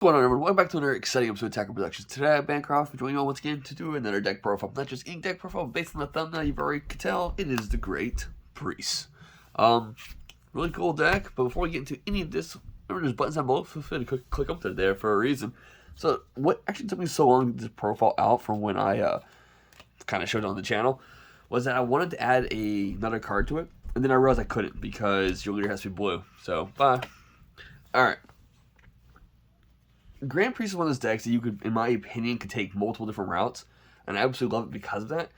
What's going on, everyone? Welcome back to another exciting episode of Attacker Productions. Today at Bancroft, we're joining you all once again to do another deck profile. Not just ink deck profile, but based on the thumbnail, you've already could tell, it is the Great Priest. Really cool deck, but before we get into any of this, remember there's buttons down below, feel free to click up to there for a reason. So, what actually took me so long to get this profile out from when I kind of showed it on the channel, was that I wanted to add another card to it, and then I realized I couldn't because your leader has to be blue. So, bye. Alright. Grand Priest is one of those decks that you could, in my opinion, could take multiple different routes, and I absolutely love it because of that.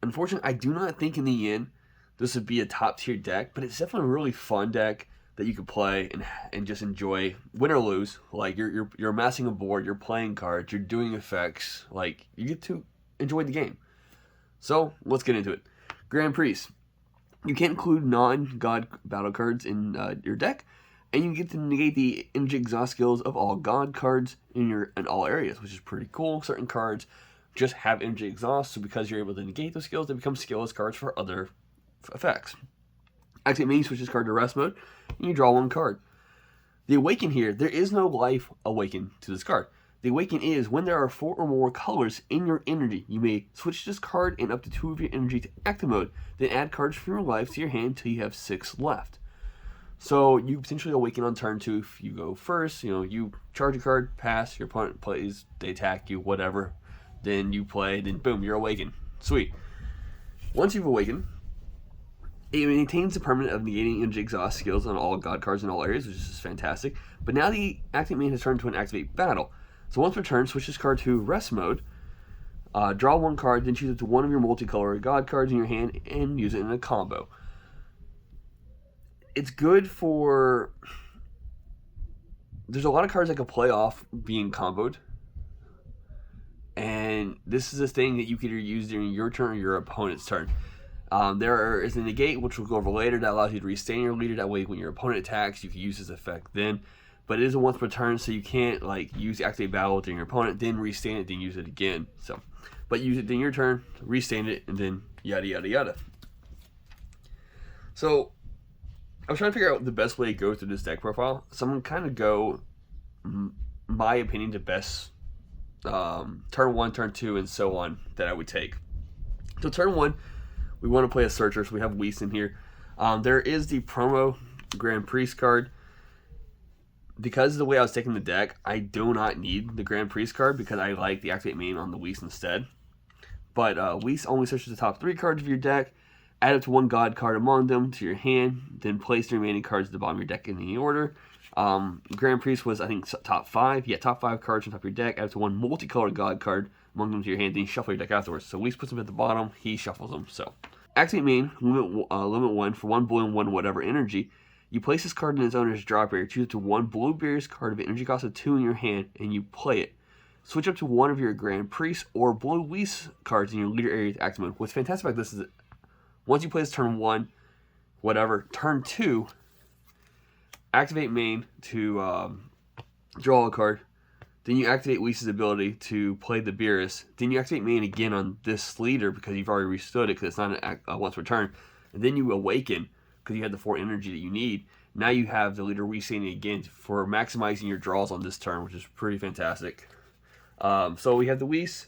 Unfortunately, I do not think in the end this would be a top tier deck, but it's definitely a really fun deck that you could play and just enjoy, win or lose. Like you're amassing a board, you're playing cards, you're doing effects, like you get to enjoy the game. So let's get into it. Grand Priest. You can't include non-god battle cards in your deck. And you get to negate the energy exhaust skills of all god cards in all areas, which is pretty cool. Certain cards just have energy exhaust, so because you're able to negate those skills, they become skillless cards for other effects. Activate main switches card to rest mode, and you draw one card. The Awaken here, there is no life awaken to this card. The Awaken is when there are 4 or more colors in your energy, you may switch this card and up to 2 of your energy to active mode, then add cards from your life to your hand until you have 6 left. So you potentially awaken on turn 2 if you go first. You charge a card, pass, your opponent plays, they attack you, whatever. Then you play, then boom, you're awakened. Sweet. Once you've awakened, it maintains the permanent of negating energy exhaust skills on all god cards in all areas, which is fantastic. But now the activate main has turned to an activate battle. So once per turn, switch this card to rest mode, draw one card, then choose up to one of your multicolor god cards in your hand and use it in a combo. It's good for... There's a lot of cards that can play off being comboed. And this is a thing that you can either use during your turn or your opponent's turn. There is a negate, which we'll go over later, that allows you to restain your leader. That way, when your opponent attacks, you can use this effect then. But it is a once per turn, so you can't use Activate Battle during your opponent, then restain it, then use it again. But use it during your turn, restain it, and then yada yada yada. So I was trying to figure out the best way to go through this deck profile. So I'm going to kind of go, my opinion, to best turn 1, turn 2, and so on that I would take. So turn 1, we want to play a Searcher, so we have Whis in here. There is the promo Grand Priest card. Because of the way I was taking the deck, I do not need the Grand Priest card because I like the Activate main on the Whis instead. But Whis only searches the top 3 cards of your deck. Add up to 1 god card among them to your hand, then place the remaining cards at the bottom of your deck in any order. Grand Priest was, I think, top 5. Yeah, top 5 cards on top of your deck. Add up to 1 multicolored god card among them to your hand, then you shuffle your deck afterwards. So Whis puts them at the bottom, he shuffles them. So, Activate main, limit 1 for 1 blue and 1 whatever energy. You place this card in its owner's drop area. Choose up to 1 blue Beerus card of energy cost of 2 in your hand, and you play it. Switch up to 1 of your Grand Priest or blue Whis cards in your leader area to active mode. What's fantastic about this is that once you play this turn 1, whatever, turn 2, activate main to draw a card. Then you activate Whis' ability to play the Beerus. Then you activate main again on this leader because you've already restood it because it's not a once per turn. And then you awaken because you have the 4 energy that you need. Now you have the leader restaining again for maximizing your draws on this turn, which is pretty fantastic. So we have the Whis,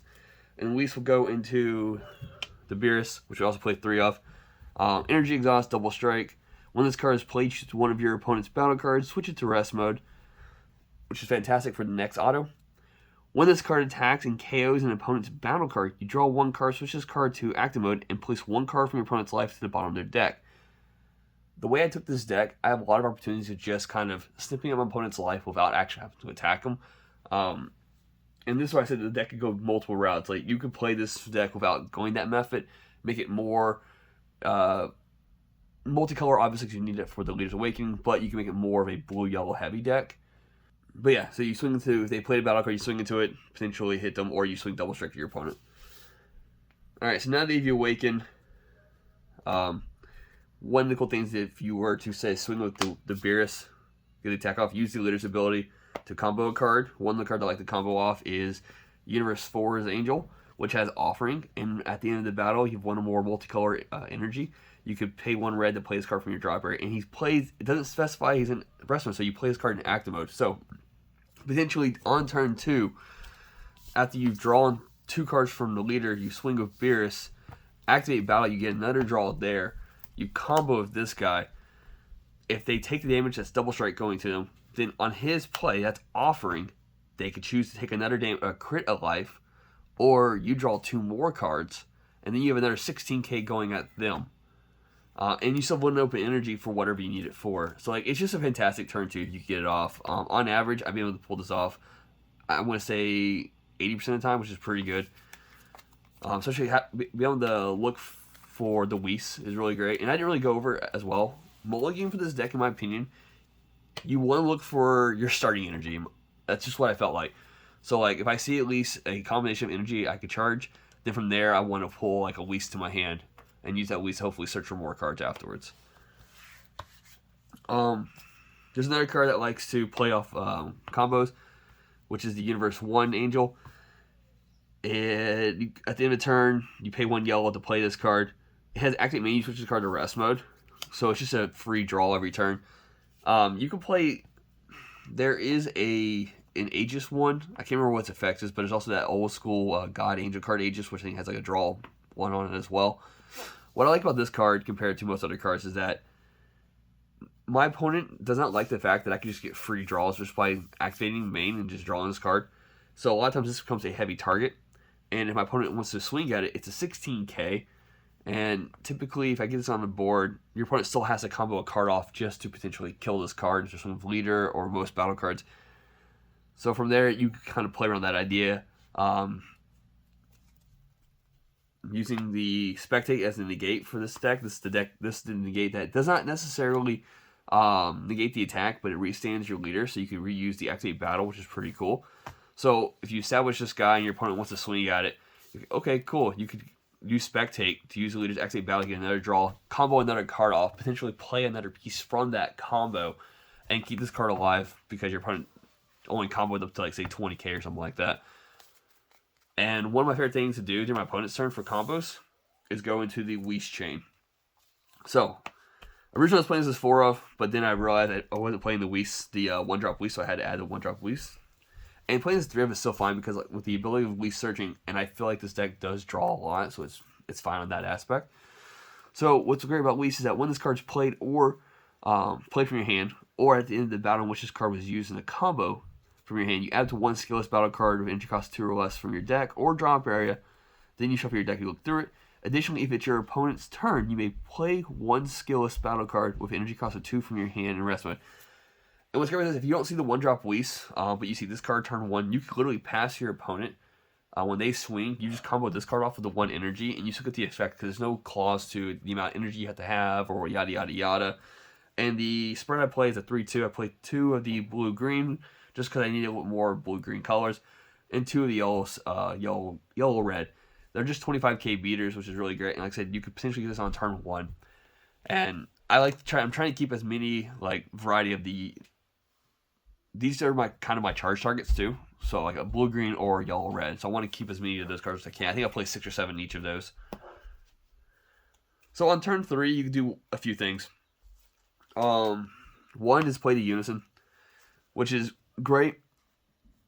and Whis will go into the Beerus, which we also play 3 of. Energy Exhaust, Double Strike. When this card is played, choose one of your opponent's battle cards, switch it to rest mode, which is fantastic for the next auto. When this card attacks and KOs an opponent's battle card, you draw 1 card, switch this card to active mode, and place 1 card from your opponent's life to the bottom of their deck. The way I took this deck, I have a lot of opportunities to just kind of snipping up my opponent's life without actually having to attack them. And this is why I said the deck could go multiple routes. Like, you could play this deck without going that method, make it more multicolor, obviously, because you need it for the Leader's Awakening, but you can make it more of a blue-yellow heavy deck. But yeah, so you swing into, if they played a battle card, you swing into it, potentially hit them, or you swing double strike to your opponent. Alright, so now that you've awakened, one of the cool things, if you were to say swing with the Beerus, get the attack off, use the Leader's ability to combo a card. One of the cards I like to combo off is Universe 4's Angel, which has Offering, and at the end of the battle, you have 1 or more multicolor energy. You could pay 1 red to play this card from your drop area, and he plays, it doesn't specify he's in rest mode, so you play this card in active mode. So, Potentially on turn 2, after you've drawn 2 cards from the leader, you swing with Beerus, activate battle, you get another draw there. You combo with this guy. If they take the damage, that's double strike going to them. Then on his play, that's offering, they could choose to take another crit of life, or you draw 2 more cards, and then you have another 16k going at them. And you still have one open energy for whatever you need it for. So like, it's just a fantastic turn 2 if you can get it off. On average, I've been able to pull this off, I want to say 80% of the time, which is pretty good. Especially being able to look for the Whis is really great. And I didn't really go over it as well. Mulligan for this deck, in my opinion, you want to look for your starting energy. That's just what I felt like. So like, if I see at least a combination of energy I could charge, then from there I want to pull like a Whis to my hand and use that Whis to hopefully search for more cards afterwards. There's another card that likes to play off combos, which is the Universe 1 Angel. And at the end of the turn, you pay 1 yellow to play this card. It has activate main, you switch this card to rest mode. So it's just a free draw every turn. You can play, there is an Aegis one. I can't remember what its effect is, but there's also that old school God Angel card Aegis, which I think has like a draw one on it as well. What I like about this card compared to most other cards is that my opponent does not like the fact that I can just get free draws just by activating main and just drawing this card. So a lot of times this becomes a heavy target. And if my opponent wants to swing at it, it's a 16k. And typically, if I get this on the board, your opponent still has to combo a card off just to potentially kill this card, just with leader or most battle cards. So from there, you can kind of play around that idea. Using the Spectate as the negate for this deck. This is the negate that does not necessarily negate the attack, but it restands your leader, so you can reuse the activate battle, which is pretty cool. So if you establish this guy and your opponent wants to swing at it, okay, cool. You could use Spectate to use the leader's activate battle, get another draw, combo another card off, potentially play another piece from that combo, and keep this card alive because your opponent only comboed up to like say 20k or something like that. And one of my favorite things to do during my opponent's turn for combos is go into the Whis chain. So originally I was playing this as 4 of, but then I realized that I wasn't playing the Whis, the 1-drop Whis, so I had to add the 1-drop Whis. And playing this 3 of is still fine because like, with the ability of Whis searching, and I feel like this deck does draw a lot, so it's fine on that aspect. So what's great about Whis is that when this card's played or played from your hand, or at the end of the battle in which this card was used in a combo from your hand, you add to 1 skillless battle card with energy cost 2 or less from your deck or drop area. Then you shuffle your deck and look through it. Additionally, if it's your opponent's turn, you may play 1 skillless battle card with energy cost of 2 from your hand in rest mode. And what's great about this, if you don't see the 1-drop Whis, but you see this card turn 1, you can literally pass your opponent. When they swing, you just combo this card off with the 1 energy, and you still get the effect because there's no clause to the amount of energy you have to have, or yada yada yada. And the spread I play is a 3-2. I play 2 of the blue-green, just because I need a little more blue-green colors, and 2 of the yellow-red. They're just 25k beaters, which is really great. And like I said, you could potentially get this on turn 1. And I'm trying to keep as many like variety of the. These are my charge targets too. So like a blue green or yellow red. So I want to keep as many of those cards as I can. I think I'll play 6 or 7 each of those. So on turn 3, you can do a few things. One is play the Unison, which is great.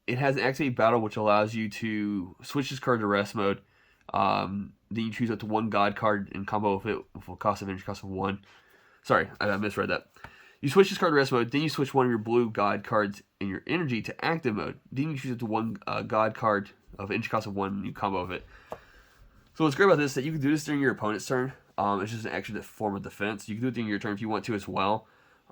It has an activate battle, which allows you to switch this card to rest mode. Then you choose up to 1 God card and combo with it with a cost of energy cost of 1. Sorry, I misread that. You switch this card to rest mode, then you switch one of your blue God cards in your energy to active mode. Then you choose up to 1 God card of energy cost of 1 and you combo with it. So what's great about this is that you can do this during your opponent's turn. It's just an extra form of defense. You can do it during your turn if you want to as well.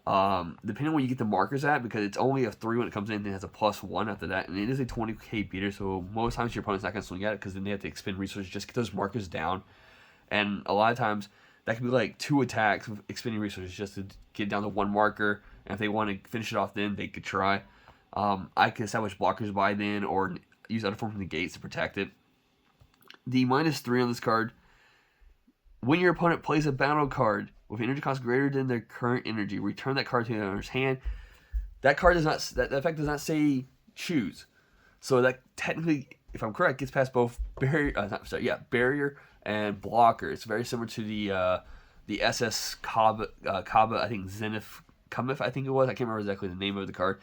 Depending on where you get the markers at, because it's only a 3 when it comes in, and it has a +1 after that, and it is a 20k beater, so most times your opponent's not going to swing at it because then they have to expend resources just to get those markers down. And a lot of times that could be like 2 attacks with expending resources just to get down to 1 marker, and if they want to finish it off then, they could try. I can establish blockers by then, or use other forms of negates to protect it. The -3 on this card, when your opponent plays a battle card with energy cost greater than their current energy, return that card to the owner's hand. That card does not, that effect does not say choose. So that technically, if I'm correct, gets past both barrier and blocker. It's very similar to the SS Kaba, I think Zenith Cometh, I think it was. I can't remember exactly the name of the card,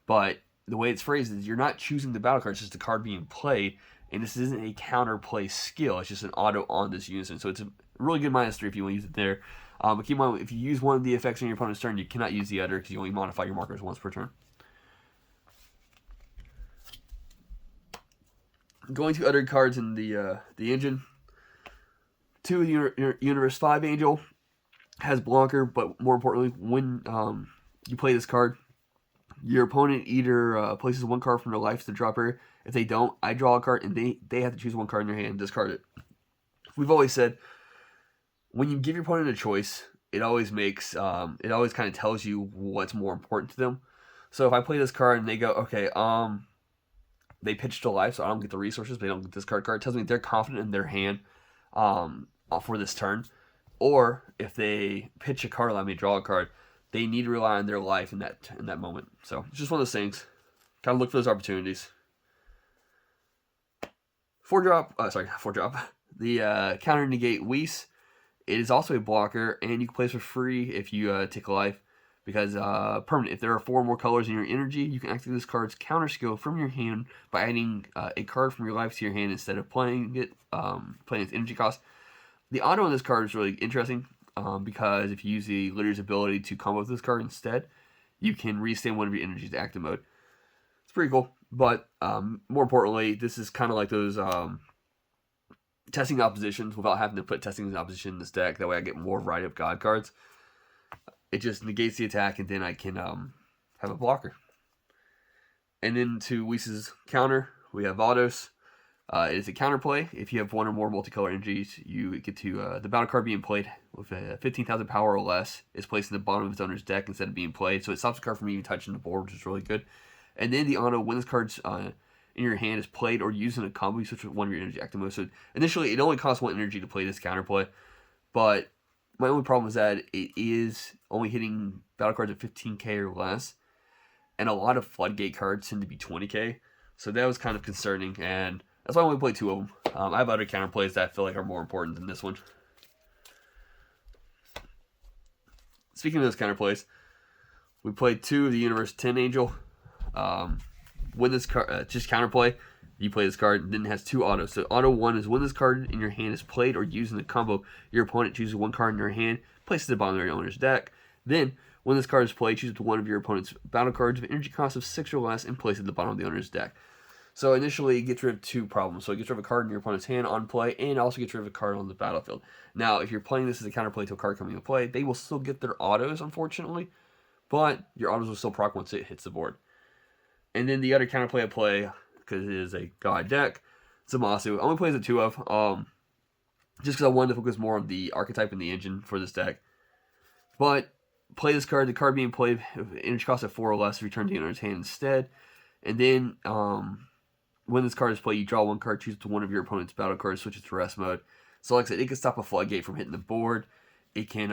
but the way it's phrased is you're not choosing the battle card, it's just a card being played, and this isn't a counterplay skill, it's just an auto on this Unison. So it's a really good -3 if you want to use it there. But keep in mind, if you use one of the effects on your opponent's turn, you cannot use the other because you only modify your markers once per turn. Going to other cards in the engine, 2 Universe 5 Angel has blocker, but more importantly, when you play this card, your opponent either places 1 card from their life to the drop area. If they don't, I draw a card, and they have to choose 1 card in their hand and discard it. We've always said, when you give your opponent a choice, it always makes it always kind of tells you what's more important to them. So if I play this card and they go, okay, they pitch to life, so I don't get the resources, but they don't get this card. It tells me they're confident in their hand for this turn. Or if they pitch a card, allow me to draw a card, they need to rely on their life in that moment. So it's just one of those things. Kind of look for those opportunities. 4-drop, the counter negate Whis. It is also a blocker, and you can play this for free if you take a life. Because permanent, if there are 4 more colors in your energy, you can activate this card's counter skill from your hand by adding a card from your life to your hand instead of playing it, playing its energy cost. The auto on this card is really interesting because if you use the Litter's ability to combo with this card instead, you can restand one of your energies to active mode. It's pretty cool, but more importantly, this is kind of like those testing oppositions without having to put testing opposition in this deck. That way I get more variety of God cards. It just negates the attack, and then I can have a blocker. And then to Whis' counter, we have Vados. It is a counterplay. If you have 1 or more multicolor energies, you get to the battle card being played with 15,000 power or less is placed in the bottom of its owner's deck instead of being played. So it stops the card from even touching the board, which is really good. And then the auto, when this card's in your hand is played or used in a combo, you switch with 1 of your energy active mode. So initially, it only costs 1 energy to play this counterplay, but my only problem is that it is only hitting battle cards at 15k or less, and a lot of floodgate cards tend to be 20k, so that was kind of concerning, and that's why I only played 2 of them. I have other counterplays that I feel like are more important than this one. Speaking of those counterplays, we played 2 of the Universe 10 Angel. When this card, just counterplay, you play this card, and then it has 2 autos. So auto 1 is when this card in your hand is played or used in the combo, your opponent chooses 1 card in their hand, places it at the bottom of their owner's deck. Then, when this card is played, choose 1 of your opponent's battle cards with energy cost of 6 or less and place it at the bottom of the owner's deck. So initially, it gets rid of 2 problems. So it gets rid of a card in your opponent's hand on play, and also gets rid of a card on the battlefield. Now, if you're playing this as a counterplay to a card coming into play, they will still get their autos, unfortunately, but your autos will still proc once it hits the board. And then the other counterplay I play, because it is a god deck, Zamasu. I only play as a 2 of, just because I wanted to focus more on the archetype and the engine for this deck. But play this card, the card being played, energy cost of 4 or less, return to the owner's hand instead. And then, when this card is played, you draw 1 card, choose to 1 of your opponent's battle cards, switch it to rest mode. So like I said, it can stop a floodgate from hitting the board. It can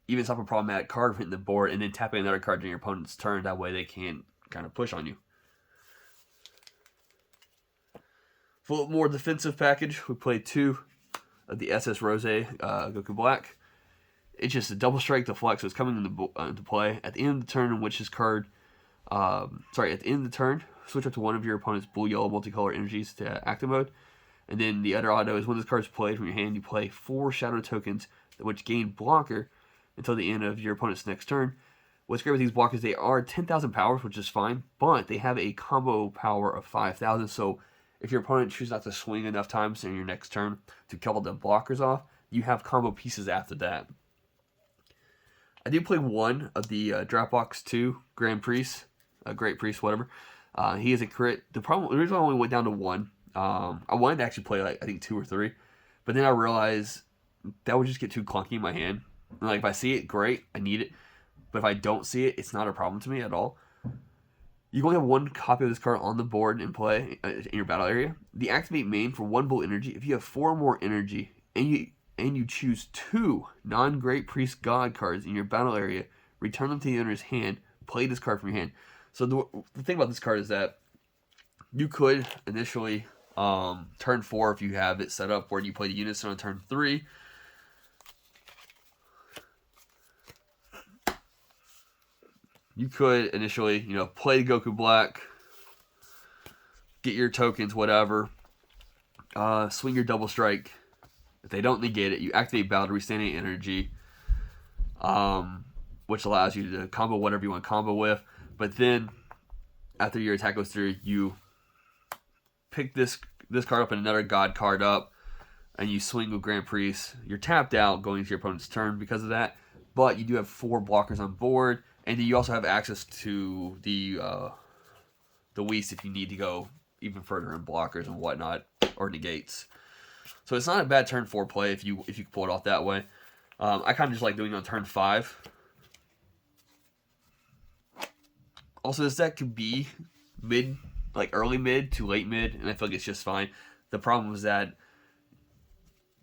even stop a problematic card from hitting the board, and then tapping another card during your opponent's turn. That way they can't kind of push on you. For a more defensive package, we played 2 of the SS Rose Goku Black. It's just a double strike deflect, so it's coming into play at the end of the turn in which this card, at the end of the turn, switch up to 1 of your opponent's blue-yellow multicolor energies to active mode. And then the other auto is when this card is played from your hand, you play 4 shadow tokens, which gain blocker until the end of your opponent's next turn. What's great with these blockers, they are 10,000 powers, which is fine, but they have a combo power of 5,000, so if your opponent chooses not to swing enough times in your next turn to kill the blockers off, you have combo pieces after that. I did play 1 of the Dropbox 2 Grand Priest, Great Priest, whatever. He is a crit. The reason I only went down to 1, I wanted to actually play like I think 2 or 3, but then I realized that would just get too clunky in my hand. And, like, if I see it, great, I need it. But if I don't see it, it's not a problem to me at all. You only have 1 copy of this card on the board in play in your battle area. The activate main for 1 bull energy. If you have 4 more energy and you choose 2 non-Great Priest God cards in your battle area, return them to the owner's hand, play this card from your hand. So the thing about this card is that you could initially, turn 4, if you have it set up where you play the Unison on turn 3, you could initially, play Goku Black, get your tokens, whatever, swing your double strike. If they don't negate it, you activate Battle to restand any energy, which allows you to combo whatever you want to combo with. But then, after your attack goes through, you pick this card up and another God card up, and you swing with Grand Priest. You're tapped out going into your opponent's turn because of that, but you do have 4 blockers on board, and then you also have access to the Whist if you need to go even further in blockers and whatnot, or negates. So it's not a bad turn 4 play if you can pull it off that way. I kind of just like doing it on turn 5. Also, this deck could be mid, like early mid to late mid, and I feel like it's just fine. The problem is that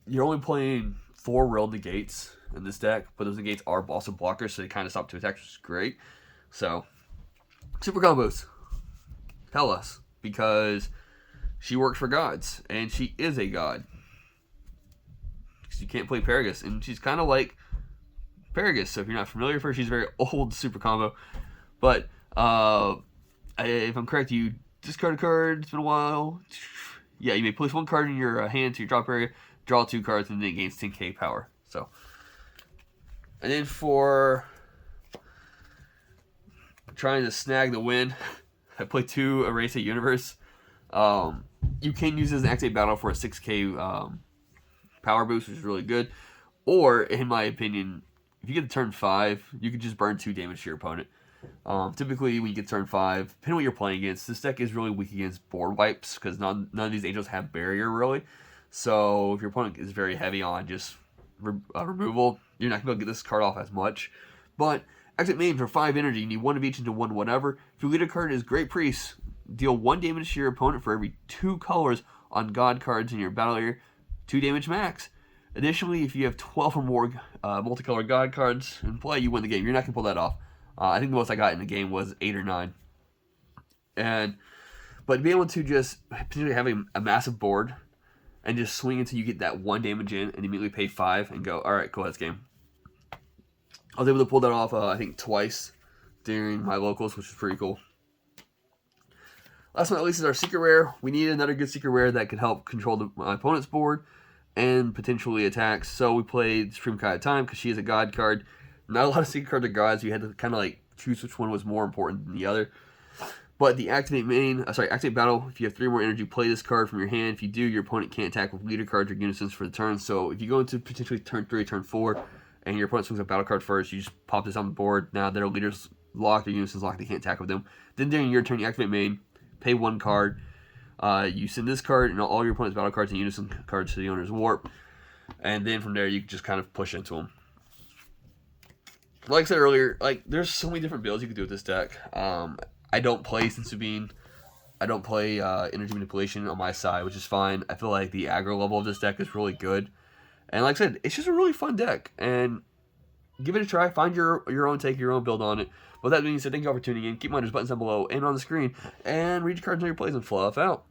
you're only playing 4 real negates in this deck, but those negates are also blockers, so they kind of stop 2 attacks, which is great. So, super combos. Tell us, because she works for gods, and she is a god. You can't play Paragus, and she's kind of like Paragus, so if you're not familiar with her, she's a very old super combo. But if I'm correct, you discard a card. It's been a while. Yeah, you may place 1 card in your hand to your drop area, draw 2 cards, and then it gains 10k power. So, and then for trying to snag the win, I play 2 Erase a Universe. You can use this as an activate battle for a 6k power boost, which is really good. Or, in my opinion, if you get to turn 5, you can just burn 2 damage to your opponent. Typically, when you get turn 5, depending on what you're playing against, this deck is really weak against board wipes, because none of these angels have barrier, really. So, if your opponent is very heavy on just removal, you're not going to be able to get this card off as much. But, exit main for 5 energy, you need 1 of each into 1 whatever. If you lead a card as Great Priest, deal 1 damage to your opponent for every 2 colors on God cards in your battle area, 2 damage max. Additionally, if you have 12 or more multicolored God cards in play, you win the game. You're not going to pull that off. I think the most I got in the game was 8 or 9. But to be able to just potentially have a massive board and just swing until you get that 1 damage in and immediately pay 5 and go, alright, cool, that's game. I was able to pull that off, I think, twice during my locals, which is pretty cool. Last but not least is our secret rare. We need another good secret rare that can help control my opponent's board and potentially attacks. So we played Supreme Kai of Time because she is a god card. Not a lot of secret cards are gods. You had to kind of like choose which one was more important than the other. But the activate battle, if you have 3 more energy, play this card from your hand. If you do, your opponent can't attack with leader cards or unisons for the turn. So if you go into potentially turn 3, turn 4, and your opponent swings a battle card first, you just pop this on the board. Now their leader's locked, their unison's locked, they can't attack with them. Then during your turn, you activate main, pay 1 card. You send this card and all your opponent's battle cards and unison cards to the owner's warp. And then from there, you can just kind of push into them. Like I said earlier, there's so many different builds you can do with this deck. I don't play Sensubine. I don't play Energy Manipulation on my side, which is fine. I feel like the aggro level of this deck is really good. And like I said, it's just a really fun deck. And give it a try. Find your own take, your own build on it. With that being said, thank you all for tuning in. Keep in mind, there's buttons down below and on the screen. And read your cards on your plays and fluff out.